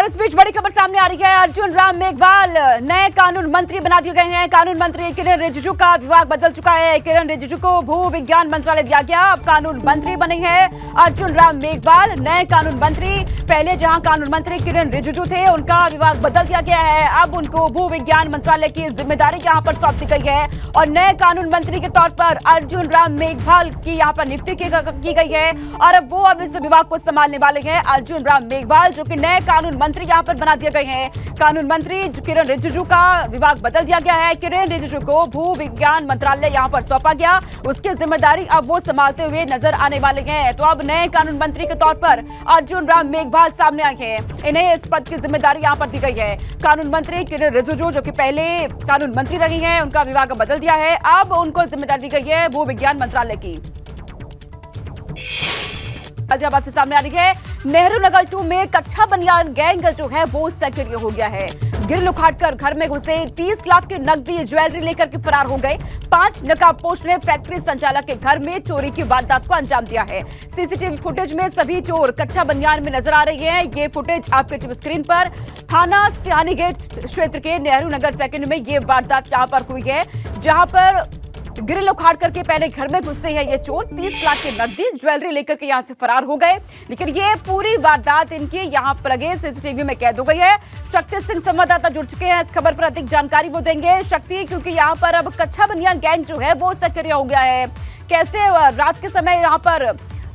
इस बीच बड़ी खबर सामने आ रही है। अर्जुन राम मेघवाल नए कानून मंत्री बना दिए गए हैं। कानून मंत्री किरण रिजिजू का विभाग बदल चुका है। किरण रिजिजू को भू विज्ञान मंत्रालय दिया गया, अब कानून मंत्री बने हैं अर्जुन राम मेघवाल नए कानून मंत्री। पहले जहां कानून मंत्री किरण रिजिजू थे, उनका विभाग बदल दिया गया है। अब उनको भू विज्ञान मंत्रालय की जिम्मेदारी यहां पर सौंप दी गई है और नए कानून मंत्री के तौर पर अर्जुन राम मेघवाल की यहां पर नियुक्ति की गई है और अब वो इस विभाग को संभालने वाले हैं अर्जुन राम मेघवाल, जो कि नए कानून मंत्री यहां पर बना दिए गए हैं। कानून मंत्री किरण रिजिजू का विभाग बदल दिया गया है। किरण रिजिजू को भू विज्ञान मंत्रालय यहां पर सौंपा गया, उसकी जिम्मेदारी अब वो संभालते हुए नजर आने वाले हैं। तो अब नए कानून मंत्री के तौर पर अर्जुन राम मेघवाल सामने आए हैं। इन्हें इस पद की जिम्मेदारी यहां पर दी गई है। कानून मंत्री किरण रिजिजू, जो कि पहले कानून मंत्री रही हैं, उनका विभाग बदल दिया है। अब उनको जिम्मेदारी दी गई है भू विज्ञान मंत्रालय की। गाजियाबाद से सामने आ रही है, नेहरू नगर 2 में कच्चा बनियान गैंग जो है वो सक्रिय हो गया है। गिरल उखाड़कर घर में घुसे, 30 लाख की नकदी ज्वेलरी लेकर के फरार हो गए। 5 नकाबपोश ने फैक्ट्री संचालक के घर में चोरी की वारदात को अंजाम दिया है। सीसीटीवी फुटेज में सभी चोर कच्चा बनियान में नजर आ रही है। ये फुटेज आपके टीवी स्क्रीन पर। थाना सियानी गेट क्षेत्र के नेहरू नगर 2 में ये वारदात यहाँ पर हुई है, जहां पर गिरिल उखाड़ करके पहले घर में घुसते हैं ये चोर, 30 लाख की नकदी ज्वेलरी लेकर के यहां से फरार हो गए। लेकिन ये पूरी वारदात इनकी यहां पर लगे सीसीटीवी में कैद हो गई है। शक्ति सिंह संवाददाता जुड़ चुके हैं, इस खबर पर अधिक जानकारी वो देंगे। शक्ति, क्योंकि यहां पर अब कच्चा बनियान गैंग जो है वो सक्रिय हो गया है, कैसे रात के समय यहां पर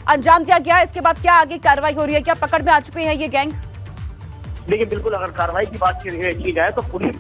अंजाम दिया गया, इसके बाद क्या आगे कार्रवाई हो रही है, क्या पकड़ में आ चुके हैं ये गैंग? देखिए, बिल्कुल अगर कार्रवाई की बात की जाए तो पुलिस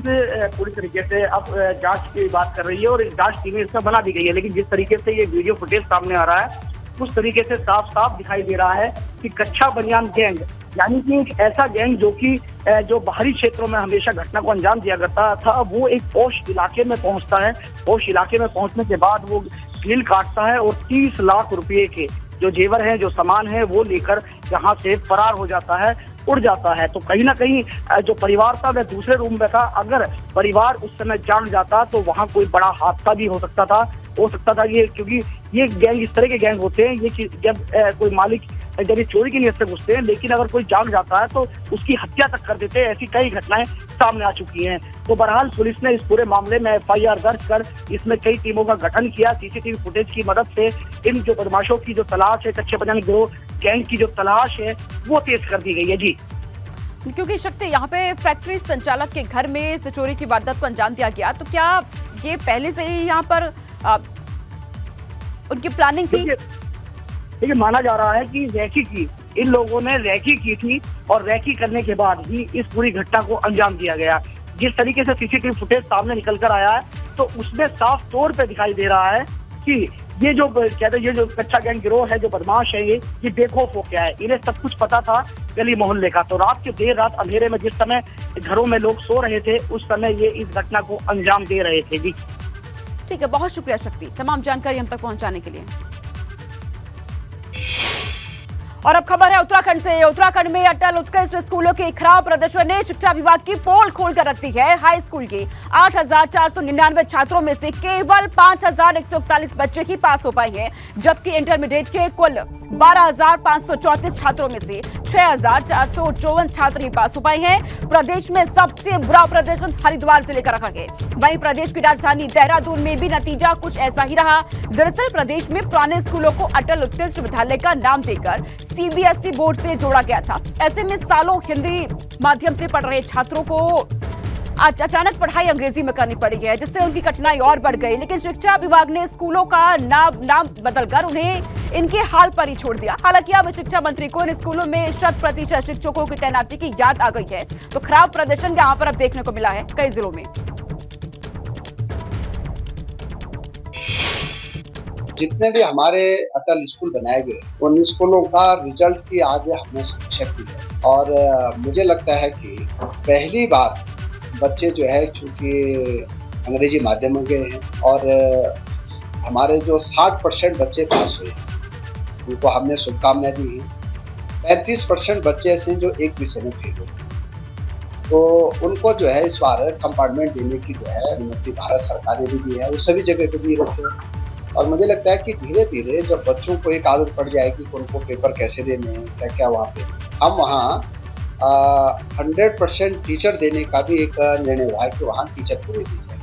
पूरी तरीके से अब जांच की बात कर रही है और एक जांच टीम इसमें बना दी गई है। लेकिन जिस तरीके से ये वीडियो फुटेज सामने आ रहा है, उस तरीके से साफ साफ दिखाई दे रहा है कि कच्चा बनियान गैंग, यानी कि एक ऐसा गैंग जो बाहरी क्षेत्रों में हमेशा घटना को अंजाम दिया करता था, वो एक पोश इलाके में पहुंचता है। पोश इलाके में पहुंचने के बाद वो कील काटता है और 30 लाख रुपए के जो जेवर है, जो सामान है, वो लेकर यहाँ से फरार हो जाता है, उड़ जाता है। तो कहीं ना कहीं जो परिवार था वह दूसरे रूम में था। अगर परिवार उस समय जाग जाता तो वहां कोई बड़ा हादसा भी हो सकता था। ये क्योंकि ये गैंग, इस तरह के गैंग होते हैं, ये जब कोई मालिक जब ये चोरी की नीयत से घुसते हैं, लेकिन अगर कोई जाग जाता है तो उसकी हत्या तक कर देते हैं। ऐसी कई घटनाएं सामने आ चुकी हैं। तो बहरहाल पुलिस ने इस पूरे मामले में FIR दर्ज कर इसमें कई टीमों का गठन किया। सीसीटीवी फुटेज की मदद से इन जो बदमाशों की जो तलाश है, कच्चे बनियान गिरोह गैंग की जो तलाश है, वो तेज कर दी गई है। जी, क्योंकि शक्ति, यहाँ पे फैक्ट्री संचालक के घर में इस चोरी की वारदात को अंजाम दिया गया, तो क्या ये पहले से ही यहाँ पर उनकी प्लानिंग थी? देखिए, माना जा रहा है कि रैकी की इन लोगों ने रैकी की थी और रैकी करने के बाद ही इस पूरी घटना को अंजाम दिया गया। जिस तरीके से सीसीटीवी फुटेज सामने निकल कर आया है, तो उसमें साफ तौर पे दिखाई दे रहा है कि ये जो कहते हैं, ये जो कच्चा गैंग गिरोह है, जो बदमाश है, ये बेखौफ हो गया है। इन्हें सब कुछ पता था गली मोहल्ले का। तो देर रात अंधेरे में जिस समय घरों में लोग सो रहे थे, उस समय ये इस घटना को अंजाम दे रहे थे। जी, ठीक है, बहुत शुक्रिया शक्ति, तमाम जानकारी हम तक पहुंचाने के लिए। और अब खबर है उत्तराखंड से। उत्तराखंड में अटल उत्कृष्ट स्कूलों के खराब प्रदर्शन ने शिक्षा विभाग की पोल खोल कर रख दी है। हाई स्कूल के 8,499 छात्रों में से केवल 5,141 बच्चे ही पास हो पाए हैं, जबकि इंटरमीडिएट के कुल 12,534 छात्रों में से 6,454 छात्र ही पास हो पाए हैं। प्रदेश में सबसे बुरा प्रदर्शन हरिद्वार जिले का रखा गया। वहीं प्रदेश की राजधानी देहरादून में भी नतीजा कुछ ऐसा ही रहा। दरअसल प्रदेश में पुराने स्कूलों को अटल उत्कृष्ट विद्यालय का नाम देकर CBSE बोर्ड से जोड़ा गया था। ऐसे में सालों हिंदी माध्यम से पढ़ रहे छात्रों को आज अचानक पढ़ाई अंग्रेजी में करनी पड़ी है, जिससे उनकी कठिनाई और बढ़ गई। लेकिन शिक्षा विभाग ने स्कूलों का नाम बदलकर उन्हें इनके हाल पर ही छोड़ दिया। हालांकि अब शिक्षा मंत्री को इन स्कूलों में 100% शिक्षकों की तैनाती की याद आ गई है। तो खराब प्रदर्शन यहाँ पर अब देखने को मिला है कई जिलों में। जितने भी हमारे अटल स्कूल बनाए गए, उन स्कूलों का रिजल्ट की आज हमें समीक्षा की है और मुझे लगता है कि पहली बार बच्चे जो है, चूँकि अंग्रेजी माध्यम के हैं और हमारे जो 60% बच्चे पास हुए हैं, उनको हमने शुभकामनाएं दी हैं। 35% बच्चे ऐसे जो एक विषय में फेल हुए, तो उनको जो है इस बार कंपार्टमेंट देने की जो है अनुमति भारत सरकार ने भी दी है, वो सभी जगह को दी रहते हैं। और मुझे लगता है कि धीरे धीरे जब बच्चों को एक आदत पड़ जाएगी कि उनको पेपर कैसे देने हैं, क्या क्या वहाँ पे हम वहाँ 100% टीचर देने का भी एक निर्णय हुआ है कि वहाँ टीचर पूरे दी जाए।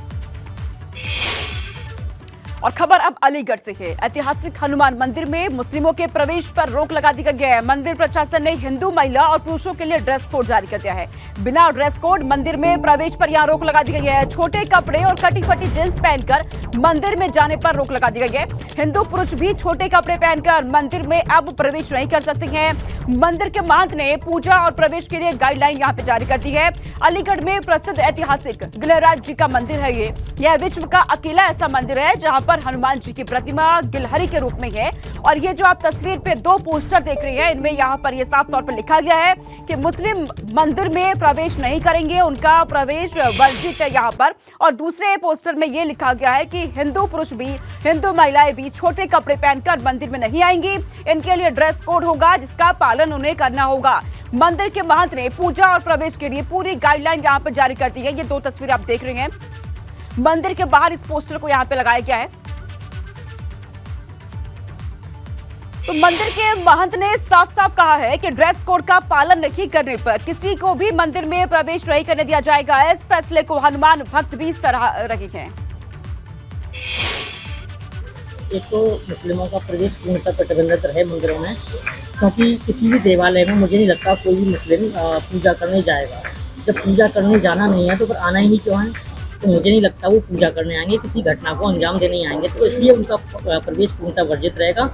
और खबर अब अलीगढ़ से है। ऐतिहासिक हनुमान मंदिर में मुस्लिमों के प्रवेश पर रोक लगा दी गई है। मंदिर प्रशासन ने हिंदू महिला और पुरुषों के लिए ड्रेस कोड जारी कर दिया है। बिना ड्रेस कोड मंदिर में प्रवेश पर यहां रोक लगा दी गई है। छोटे कपड़े और कटी फटी जींस पहनकर मंदिर में जाने पर रोक लगा दी गई है। हिंदू पुरुष भी छोटे कपड़े पहनकर मंदिर में अब प्रवेश नहीं कर सकते हैं। मंदिर के महंत ने पूजा और प्रवेश के लिए गाइडलाइन यहां पे जारी कर दी है। अलीगढ़ में प्रसिद्ध ऐतिहासिक गिलहराज जी का मंदिर है। यह विश्व का अकेला ऐसा मंदिर है जहां पर हनुमान जी की प्रतिमा गिलहरी के रूप में है। और ये जो आप तस्वीर पे दो पोस्टर देख रहे हैं, इनमें यहाँ पर ये साफ तौर पर लिखा गया है कि मुस्लिम मंदिर में प्रवेश नहीं करेंगे, उनका प्रवेश वर्जित है यहाँ पर। और दूसरे पोस्टर में ये लिखा गया है कि हिंदू पुरुष भी, हिंदू महिलाएं भी छोटे कपड़े पहनकर मंदिर में नहीं आएंगी। इनके लिए ड्रेस कोड होगा जिसका पालन उन्हें करना होगा। मंदिर के महंत ने पूजा और प्रवेश के लिए पूरी गाइडलाइन यहाँ पर जारी कर दी है। ये दो तस्वीर आप देख रहे हैं। मंदिर के बाहर इस पोस्टर को यहाँ पे लगाया गया है। तो मंदिर के महंत ने साफ साफ कहा है कि ड्रेस कोड का पालन नहीं करने पर किसी को भी मंदिर में प्रवेश नहीं करने दिया जाएगा। इस फैसले को हनुमान भक्त भी सराह रहे हैं। एक तो मुस्लिमों का प्रवेश पूर्णतः प्रतिबंधित है मंदिरों में, क्योंकि किसी भी देवालय में मुझे नहीं लगता कोई भी मुस्लिम पूजा करने जाएगा। जब पूजा करने जाना नहीं है तो फिर आना ही क्यों है? तो मुझे नहीं लगता वो पूजा करने आएंगे, किसी घटना को अंजाम देने आएंगे। तो इसलिए उनका प्रवेश पूर्णतः वर्जित रहेगा।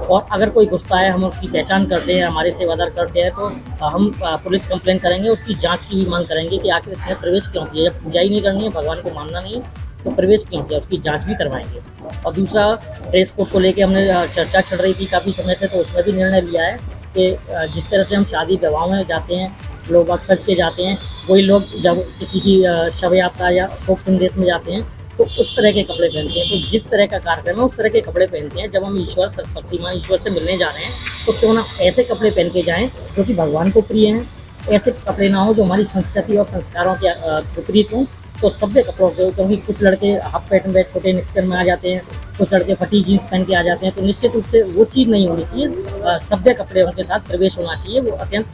और अगर कोई घुसता है, हम उसकी पहचान करते हैं, हमारे सेवादार करते हैं, तो हम पुलिस कंप्लेन करेंगे, उसकी जांच की भी मांग करेंगे कि आखिर इसने प्रवेश क्यों किया। जब पूजा ही नहीं करनी है, भगवान को मानना नहीं है, तो प्रवेश क्यों किया, उसकी जांच भी करवाएंगे। और दूसरा, ड्रेस कोड को लेके हमने चर्चा चल रही थी काफ़ी समय से, तो उसमें भी निर्णय लिया है कि जिस तरह से हम शादी विवाह में जाते हैं, लोग अब सज के जाते हैं, वही लोग जब किसी की शव यात्रा या शोक संदेश में जाते हैं तो उस तरह के कपड़े पहनते हैं। तो जिस तरह का कार्यक्रम है उस तरह के कपड़े पहनते हैं। जब हम ईश्वर, सरस्वती माँ, ईश्वर से मिलने जा रहे हैं तो क्यों ना ऐसे कपड़े पहन के जाएँ जो कि भगवान को प्रिय हैं। ऐसे कपड़े ना हो जो हमारी संस्कृति और संस्कारों के विपरीत हों। तो सभ्य कपड़ों के, क्योंकि कुछ लड़के हाफ पैंट में, छोटे निक्कर में आ जाते हैं, कुछ लड़के फटी जीन्स पहन के आ जाते हैं। तो निश्चित रूप से वो चीज़ नहीं होनी चाहिए। सभ्य कपड़े उनके साथ प्रवेश होना चाहिए, वो अत्यंत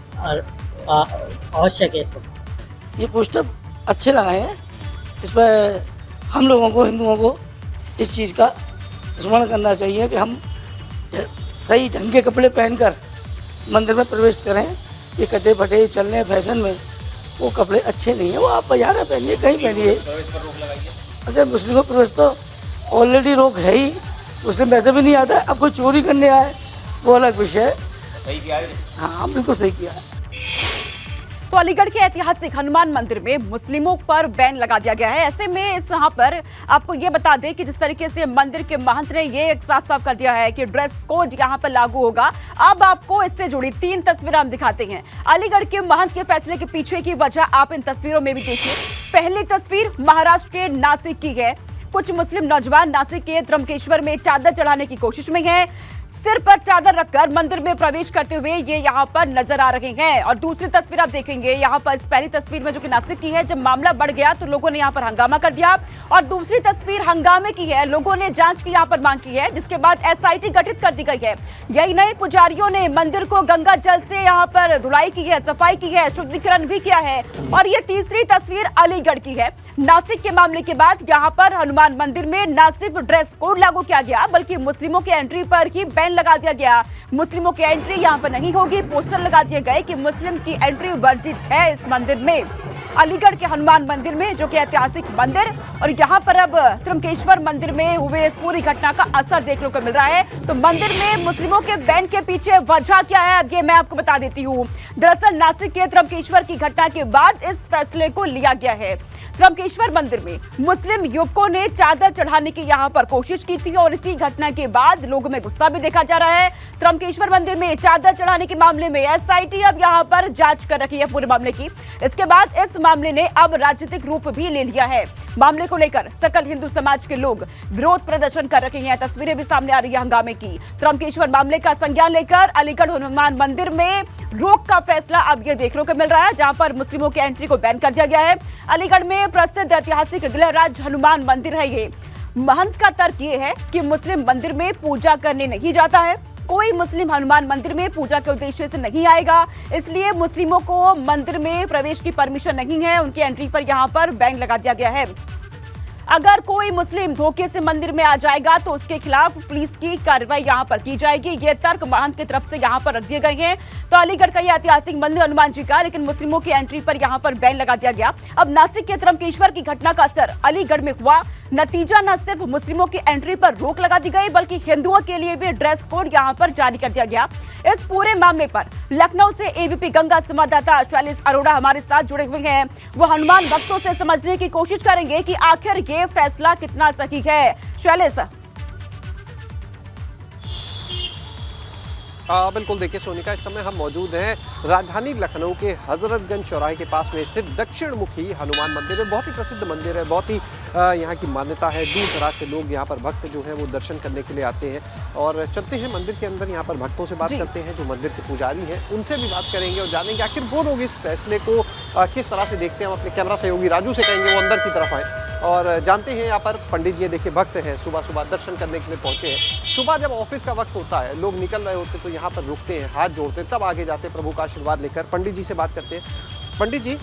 आवश्यक है। इस वक्त ये पोस्टर अच्छे लगाए हैं। इस पर हम लोगों को, हिंदुओं को इस चीज़ का स्मरण करना चाहिए कि हम सही ढंग के कपड़े पहनकर मंदिर में प्रवेश करें। ये कटे फटे चलने फैशन में वो कपड़े अच्छे नहीं हैं। वो आप बाजार में पहनिए, कहीं पहनिए। अगर मुस्लिमों पर प्रवेश तो ऑलरेडी रोक है ही, मुस्लिम वैसे भी नहीं आता है। अब कोई चोरी करने आए वो अलग विषय है। सही किया है। हाँ, बिल्कुल सही किया है। तो अलीगढ़ के ऐतिहासिक हनुमान मंदिर में मुस्लिमों पर बैन लगा दिया गया है। ऐसे में इस यहाँ पर आपको ये बता दें कि जिस तरीके से मंदिर के महंत ने ये साफ साफ कर दिया है कि ड्रेस कोड यहाँ पर लागू होगा। अब आपको इससे जुड़ी 3 तस्वीरें हम दिखाते हैं। अलीगढ़ के महंत के फैसले के पीछे की वजह आप इन तस्वीरों में भी देखिए। पहली तस्वीर महाराष्ट्र के नासिक की है। कुछ मुस्लिम नौजवान नासिक के त्र्यंबकेश्वर में चादर चढ़ाने की कोशिश में है। सिर पर चादर रखकर मंदिर में प्रवेश करते हुए ये यहाँ पर नजर आ रहे हैं। और दूसरी तस्वीर आप देखेंगे यहाँ पर, इस पहली तस्वीर में जो कि नासिक की है, जब मामला बढ़ गया तो लोगों ने यहाँ पर हंगामा कर दिया। और दूसरी तस्वीर हंगामे की है, लोगों ने जांच की यहाँ पर मांग की है, जिसके बाद एसआईटी गठित कर दी गई है। यही नहीं, पुजारियों ने मंदिर को गंगा जल से यहाँ पर धुलाई की है, सफाई की है, शुद्धिकरण भी किया है। और ये तीसरी तस्वीर अलीगढ़ की है। नासिक के मामले के बाद यहाँ पर हनुमान मंदिर में न सिर्फ ड्रेस कोड लागू किया गया, बल्कि मुस्लिमों के एंट्री पर ही बैन लगा दिया गया। मुस्लिमों की एंट्री यहां पर नहीं होगी। पोस्टर लगा दिए गए कि मुस्लिम की एंट्री वर्जित है इस मंदिर में। अलीगढ़ के हनुमान मंदिर में, जो कि ऐतिहासिक मंदिर, और यहां पर अब त्र्यंबकेश्वर मंदिर में हुए इस पूरी घटना का असर देखने को मिल रहा है। तो मंदिर में मुस्लिमों के बैन के पीछे वजह क्या है, अब ये मैं आपको बता देती हूँ। दरअसल नासिक के त्र्यंबकेश्वर की घटना के बाद इस फैसले को लिया गया है। त्र्यंबकेश्वर मंदिर में मुस्लिम युवकों ने चादर चढ़ाने की यहां पर कोशिश की थी और इसी घटना के बाद लोगों में गुस्सा भी देखा जा रहा है। त्र्यंबकेश्वर मंदिर में चादर चढ़ाने के मामले में एसआईटी अब यहां पर जांच कर रही है पूरे मामले की। इसके बाद इस मामले ने अब राजनीतिक रूप भी ले लिया है। मामले को लेकर सकल हिंदू समाज के लोग विरोध प्रदर्शन कर रहे हैं। तस्वीरें भी सामने आ रही है हंगामे की। त्र्यंबकेश्वर मामले का संज्ञान लेकर अलीगढ़ हनुमान मंदिर में रोक का फैसला अब ये देखने को मिल रहा है, जहां पर मुस्लिमों की एंट्री को बैन कर दिया गया है। अलीगढ़ में प्रसिद्ध ऐतिहासिक गिलहराज हनुमान मंदिर है ये। महंत का तर्क ये है कि मुस्लिम मंदिर में पूजा करने नहीं जाता है, कोई मुस्लिम हनुमान मंदिर में पूजा के उद्देश्य से नहीं आएगा, इसलिए मुस्लिमों को मंदिर में प्रवेश की परमिशन नहीं है। उनकी एंट्री पर यहां पर बैन लगा दिया गया है। अगर कोई मुस्लिम धोखे से मंदिर में आ जाएगा तो उसके खिलाफ पुलिस की कार्रवाई यहां पर की जाएगी। ये तर्क महंत की तरफ से यहां पर रख दिए गए हैं। तो अलीगढ़ का ये ऐतिहासिक मंदिर हनुमान जी का, लेकिन मुस्लिमों की एंट्री पर यहां पर बैन लगा दिया गया। अब नासिक के त्रंबकेश्वर की घटना का असर अलीगढ़ में हुआ। नतीजा न सिर्फ मुस्लिमों की एंट्री पर रोक लगा दी गई, बल्कि हिंदुओं के लिए भी ड्रेस कोड यहां पर जारी कर दिया गया। इस पूरे मामले पर लखनऊ से एबीपी गंगा संवाददाता शैलेश अरोड़ा हमारे साथ जुड़े हुए हैं। वो हनुमान भक्तों से समझने की कोशिश करेंगे कि आखिर ये फैसला कितना सही है। शैलेश। बिल्कुल, देखिए सोनिका, इस समय हम मौजूद हैं राजधानी लखनऊ के हजरतगंज चौराहे के पास में स्थित दक्षिण मुखी हनुमान मंदिर है। बहुत ही प्रसिद्ध मंदिर है, बहुत ही यहाँ की मान्यता है। दूर दराज से लोग यहाँ पर भक्त जो हैं वो दर्शन करने के लिए आते हैं। और चलते हैं मंदिर के अंदर, यहाँ पर भक्तों से बात करते हैं जो मंदिर के पुजारी हैं, उनसे भी बात करेंगे और जानेंगे आखिर वो लोग इस फैसले को किस तरह से देखते हैं। हम अपने कैमरा सहयोगी राजू से कहेंगे वो अंदर की तरफ आए और जानते हैं। यहाँ पर पंडित जी देखिए भक्त हैं, सुबह सुबह दर्शन करने के लिए पहुंचे हैं। सुबह जब ऑफिस का वक्त होता है, लोग निकल रहे होते तो यहाँ पर रुकते हैं, हाथ जोड़ते हैं, तब आगे जाते हैं प्रभु का आशीर्वाद लेकर। पंडित जी से बात करते हैं। पंडित जी,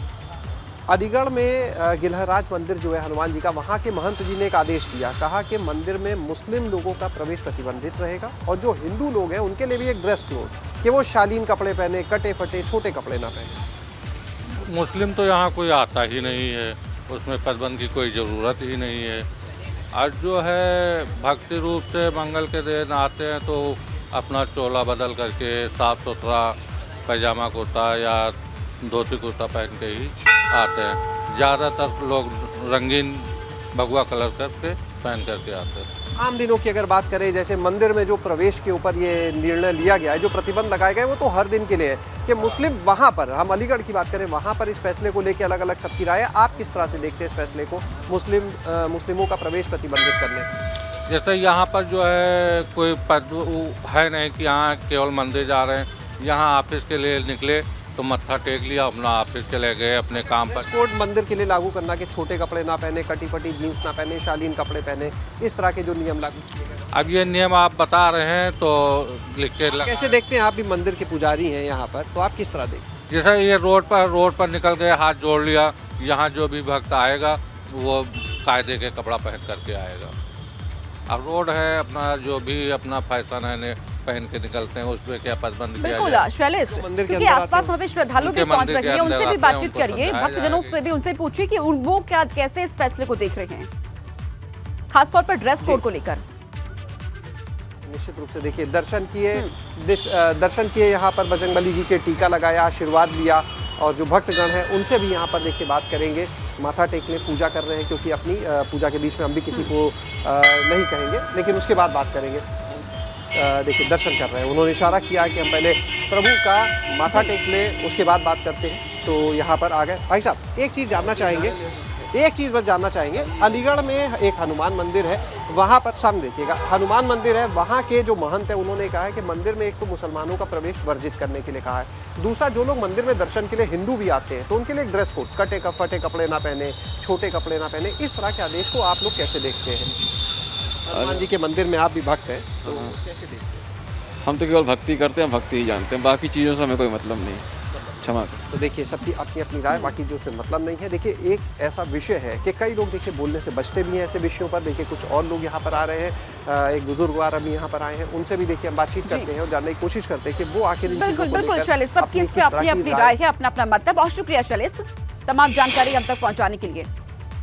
अलीगढ़ में गिलहराज मंदिर जो है हनुमान जी का, वहाँ के महंत जी ने एक आदेश दिया, कहा कि मंदिर में मुस्लिम लोगों का प्रवेश प्रतिबंधित रहेगा और जो हिंदू लोग हैं उनके लिए भी एक ड्रेस कोड कि वो शालीन कपड़े पहने, कटे फटे छोटे कपड़े ना पहने। मुस्लिम तो यहाँ कोई आता ही नहीं है, उसमें प्रतिबंध की कोई ज़रूरत ही नहीं है। आज जो है भक्ति रूप से मंगल के दिन आते हैं तो अपना चोला बदल करके साफ़ सुथरा पैजामा कुर्ता या धोती कुर्ता पहन के ही आते हैं। ज़्यादातर लोग रंगीन भगवा कलर करके पहन करके आते हैं। आम दिनों की अगर बात करें, जैसे मंदिर में जो प्रवेश के ऊपर ये निर्णय लिया गया है, जो प्रतिबंध लगाए गए, वो तो हर दिन के लिए है कि मुस्लिम वहाँ पर, हम अलीगढ़ की बात करें, वहाँ पर इस फैसले को लेकर अलग अलग सबकी राय है। आप किस तरह से देखते हैं इस फैसले को, मुस्लिमों का प्रवेश प्रतिबंधित करने? जैसे यहाँ पर जो है कोई है नहीं कि यहाँ केवल मंदिर जा रहे हैं। यहाँ ऑफिस के लिए निकले तो मत्था टेक लिया, अपना ऑफिस चले गए अपने काम पर। कोड मंदिर के लिए लागू करना कि छोटे कपड़े ना पहने, कटी फटी जीन्स ना पहने, शालीन कपड़े पहने, इस तरह के जो नियम लागू किए गए। अब ये नियम आप बता रहे हैं तो लिख के कैसे देखते हैं? आप भी मंदिर के पुजारी हैं यहाँ पर, तो आप किस तरह देखते हैं? जैसे ये रोड पर निकल गए, हाथ जोड़ लिया, यहाँ जो भी भक्त आएगा वो कायदे के कपड़ा पहन करके आएगा। अब रोड है, अपना जो भी अपना फैशन है पहन के निकलते हैं, उसमें क्या प्रतिबंध किया जाए? बिल्कुल शैलेश, क्योंकि आसपास वहाँ पे श्रद्धालु भी पहुंच रहे हैं, उनसे भी बातचीत करिए, भक्तजनों से भी उनसे पूछिए कि वो क्या कैसे इस फैसले को देख रहे हैं, खासतौर पर ड्रेस कोड को लेकर। निश्चित रूप से देखिए दर्शन किए यहाँ पर, बजरंगबली जी के टीका लगाया, आशीर्वाद लिया और जो भक्तगण हैं उनसे भी यहाँ पर देखिए बात करेंगे। माथा टेकने पूजा कर रहे हैं, क्योंकि अपनी पूजा के बीच में हम भी किसी को नहीं कहेंगे, लेकिन उसके बाद बात करेंगे। देखिए दर्शन कर रहे हैं, उन्होंने इशारा किया कि हम पहले प्रभु का माथा टेक लें, उसके बाद बात करते हैं। तो यहाँ पर आ गए। भाई साहब, एक चीज़ बस जानना चाहेंगे, अलीगढ़ में एक हनुमान मंदिर है, वहाँ पर सामने देखिएगा हनुमान मंदिर है, वहाँ के जो महंत हैं उन्होंने कहा है कि मंदिर में एक तो मुसलमानों का प्रवेश वर्जित करने के लिए कहा है, दूसरा जो लोग मंदिर में दर्शन के लिए हिंदू भी आते हैं तो उनके लिए एक ड्रेस कोड, कटे फटे कपड़े ना पहने, छोटे कपड़े ना पहने। इस तरह के आदेश को आप लोग कैसे देखते हैं? हनुमान जी के मंदिर में आप भी भक्त हैं, तो कैसे देखते हैं? हम तो केवल भक्ति करते हैं, भक्ति ही जानते हैं, बाकी चीज़ों से हमें कोई मतलब नहीं। क्षमा करें। तो देखिए सबकी अपनी अपनी राय, बाकी जो उससे मतलब नहीं है। देखिए एक ऐसा विषय है कि कई लोग देखिए बोलने से बचते भी हैं ऐसे विषयों पर। देखिए कुछ और लोग यहाँ पर आ रहे हैं, एक बुजुर्ग वाला भी यहाँ पर आए हैं, उनसे भी देखिए हम बातचीत करते हैं और जानने की कोशिश करते हैं कि वो आखिर इन चीज़ों को लेकर शैलेश, सबकी इस पे अपनी अपनी राय है, अपना अपना मत है। बहुत शुक्रिया शैलेश तमाम जानकारी हम तक पहुँचाने के लिए।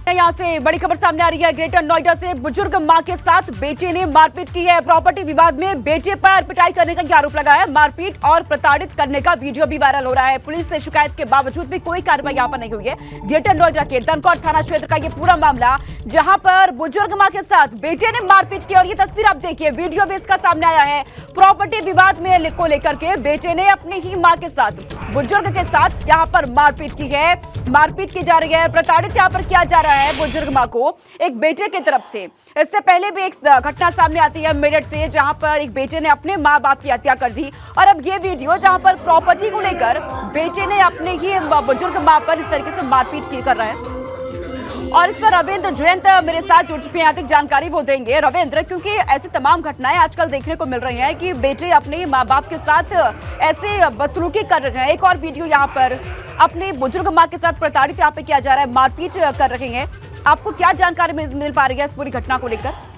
यहाँ से बड़ी खबर सामने आ रही है। ग्रेटर नोएडा से बुजुर्ग मां के साथ बेटे ने मारपीट की है। प्रॉपर्टी विवाद में बेटे पर पिटाई करने का आरोप लगा है। मारपीट और प्रताड़ित करने का वीडियो भी वायरल हो रहा है। पुलिस से शिकायत के बावजूद भी कोई कार्रवाई यहाँ पर नहीं हुई है। ग्रेटर नोएडा के दनकौर थाना क्षेत्र का ये पूरा मामला, जहां पर बुजुर्ग मां के साथ बेटे ने मारपीट की और ये तस्वीर आप देखिए, वीडियो भी इसका सामने आया है। प्रॉपर्टी विवाद में को लेकर के बेटे ने अपनी ही मां के साथ, बुजुर्ग के साथ यहाँ पर मारपीट की है। मारपीट की जा रही है, प्रताड़ित यहाँ पर किया जा रहा है बुजुर्ग मां को एक बेटे की तरफ से। इससे पहले भी एक घटना सामने आती है मेरठ से, जहां पर एक बेटे ने अपने मां बाप की हत्या कर दी। और अब ये वीडियो जहां पर प्रॉपर्टी को लेकर बेटे ने अपने ही बुजुर्ग मां पर इस तरीके से मारपीट की कर रहा है। और इस पर रविंद्र जयंत मेरे साथ जुड़ चुके हैं, अधिक जानकारी वो देंगे। रविंद्र, क्योंकि ऐसी तमाम घटनाएं आजकल देखने को मिल रही हैं कि बेटे अपने माँ बाप के साथ ऐसे बदसलूकी कर रहे हैं। एक और वीडियो यहाँ पर अपनी बुजुर्ग माँ के साथ प्रताड़ित यहाँ पे किया जा रहा है, मारपीट कर रहे हैं। आपको क्या जानकारी मिल पा रही है इस पूरी घटना को लेकर?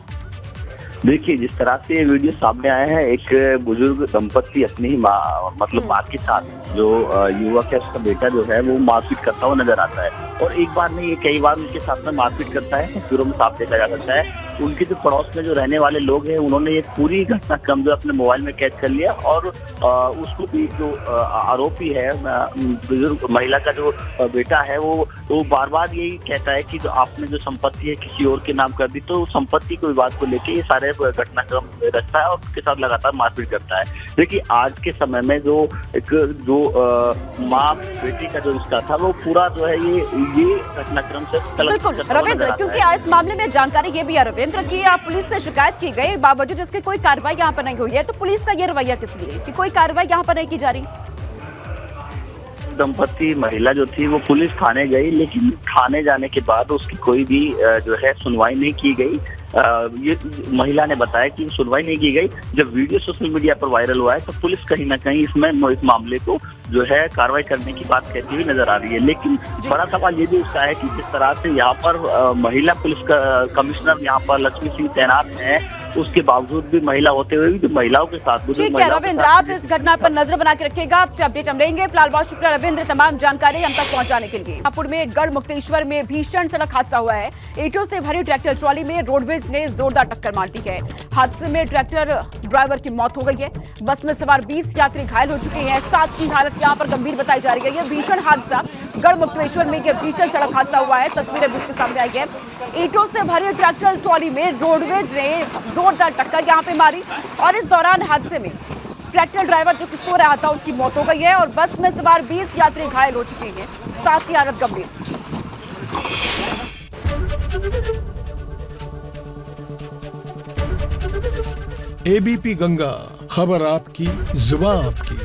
देखिए, जिस तरह से ये वीडियो सामने आया है, एक बुजुर्ग दंपत्ति अपनी ही माँ मतलब माँ के साथ, जो युवक है उसका बेटा जो है वो मारपीट करता हुआ नजर आता है। और एक बार नहीं, ये कई बार उनके साथ में मारपीट करता है, तस्वीरों में साफ देखा जा सकता है। उनके जो पड़ोस में जो रहने वाले लोग हैं, उन्होंने ये पूरी घटनाक्रम जो अपने मोबाइल में कैद कर लिया। और उसको भी जो आरोपी है, बुजुर्ग महिला का जो बेटा है, वो बार बार यही कहता है कि जो आपने जो संपत्ति है किसी और के नाम कर दी, तो संपत्ति को विवाद को लेके ये सारे घटनाक्रम रखता है और उसके साथ लगातार मारपीट करता है। देखिए, आज के समय में जो माँ बेटी का जो रिश्ता था, वो पूरा जो है ये घटनाक्रम से बिल्कुल रविंद्र, क्योंकि इस मामले में जानकारी ये भी है रविंद्र कि आप पुलिस से शिकायत की गई, बावजूद इसके कोई कार्रवाई यहाँ पर नहीं हुई है। तो पुलिस का ये रवैया किस लिए कि कोई कार्रवाई यहाँ पर नहीं की जा रही? दंपत्ति महिला जो थी वो पुलिस थाने गई, लेकिन थाने जाने के बाद उसकी कोई भी जो है सुनवाई नहीं की गई। ये महिला ने बताया कि सुनवाई नहीं की गई। जब वीडियो सोशल मीडिया पर वायरल हुआ है तो पुलिस कहीं ना कहीं इस मामले को जो है कार्रवाई करने की बात कहती हुई नजर आ रही है। लेकिन बड़ा सवाल ये भी उसका है कि जिस तरह से यहाँ पर महिला पुलिस कमिश्नर यहाँ पर लक्ष्मी सिंह तैनात है, उसके बावजूद भी महिला होते हुए भी जो महिलाओं के साथ, ठीक है रविंद्र, आप इस घटना पर नजर बना के रखिएगा, आपसे अपडेट हम लेंगे। फिलहाल बहुत शुक्रिया रविंद्र तमाम जानकारी हम तक पहुंचाने के लिए। हापुड़ में गढ़ मुक्तेश्वर में भीषण सड़क हादसा हुआ है। ईंटों से भरी ट्रैक्टर ट्रॉली में रोडवेज ने जोरदार टक्कर मार दी है। हादसे में ट्रैक्टर ड्राइवर की मौत हो गई है। बस में सवार 20 यात्री घायल हो चुके हैं, 7 की हालत यहाँ पर गंभीर बताई जा रही है। यह भीषण हादसा गढ़ मुक्तेश्वर में यह भीषण सड़क हादसा हुआ है, तस्वीरें भी इसके सामने आई है। ईंटों से भरी ट्रैक्टर ट्रॉली में रोडवेज ने जोरदार टक्कर यहाँ पे मारी और इस दौरान हादसे में ट्रैक्टर ड्राइवर जो कि सो रहा था उसकी मौत हो गई है और बस में सवार 20 यात्री घायल हो चुके हैं, 7 की हालत गंभीर। एबीपी गंगा, खबर आपकी, जुबान आपकी।